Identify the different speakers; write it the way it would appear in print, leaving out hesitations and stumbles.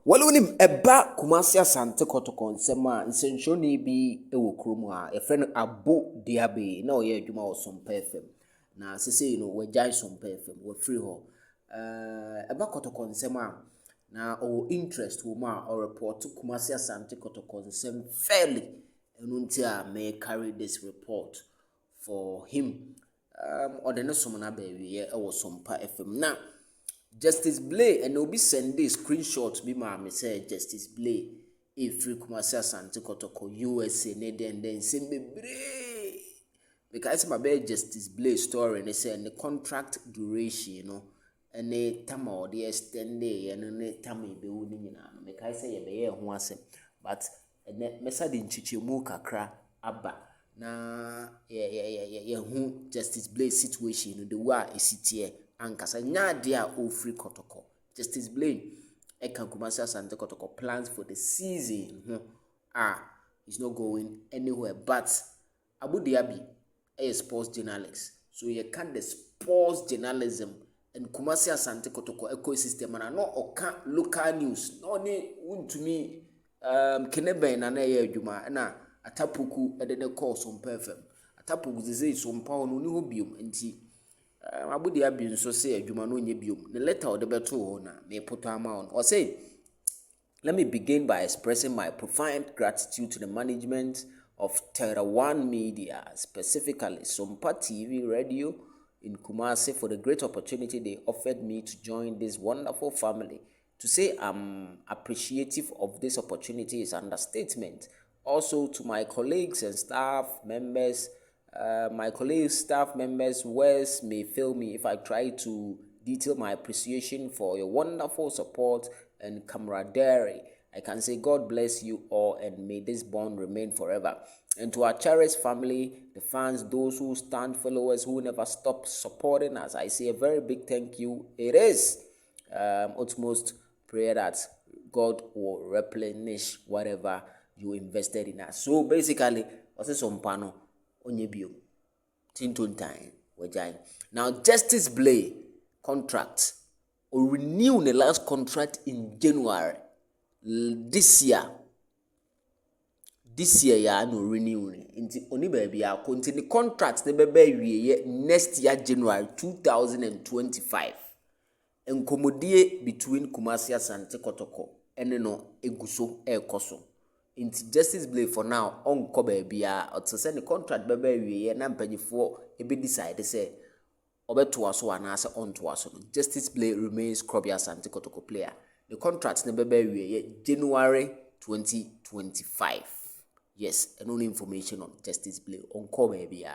Speaker 1: Walunim eba Kumasi Asante KOTOKO nsema nsensoni bi ewo kurom a friend Abou Diaby na oye adwuma wo Sompa FM na sese no wagyan Sompa FM wo free ho eba KOTOKO nsema na o interest wo ma o report Kumasi Asante KOTOKO nsem fairly enu nti a may carry this report for him odene somna ba wiye ewo Sompa FM na Justice Blay and obi send this screenshot be ma me say Justice Blay free Kumasi Asante KOTOKO USA ne den send bebre because my be Justice Blay story and say the contract duration you know and the time or the extend and the time be woni nyina no because say ye be ho asem but message nchichi mu kakra aba na ye hu Justice Blay situation the way e sit here ankasa nyade a ofri KOTOKO Justice Blay eka Kumasi Asante KOTOKO plans for the season is not going anywhere but Abou Diaby a sports journalist so you can the sports journalism and Kumasi Asante KOTOKO ecosystem and no oka local news no ni untumi keneben na ye adwuma na atapuku e de call Sompa FM atapuku zeze Sompa no ni ho biom enti Abou Diaby nso say adwuma no nye biom the letter o de beto ho na me poto ama on o say let me begin by expressing my profound gratitude to the management of Terra One Media, specifically Sompa TV Radio in Kumasi, for the great opportunity they offered me to join this wonderful family. To say I'm appreciative of this opportunity is understatement. Also to my colleagues and staff members, words may fail me if I try to detail my appreciation for your wonderful support and camaraderie. I can say God bless you all and may this bond remain forever. And to our cherished family, the fans, those who stand, followers who never stop supporting us, I say a very big thank you. It is utmost prayer that God will replenish whatever you invested in us. So basically, what's Sompa no onye bio tinton time wajai. Now Justice Blay contract or renew the last contract in January this year ya no renew nti oni ba bia continue contract ne beba wie next year January 2025 enkomodie between Kumasi Asante KOTOKO ene no eguso ekoso nti Justice Blay for now onko ba bia otse ne contract beba wie na mpanyifo ebe decide say obeto aso anase onto aso. Justice Blay remains Kumasi Asante KOTOKO player. The contract ne beba wie January 2025. Yes, and only information on Justice Blay on call baby.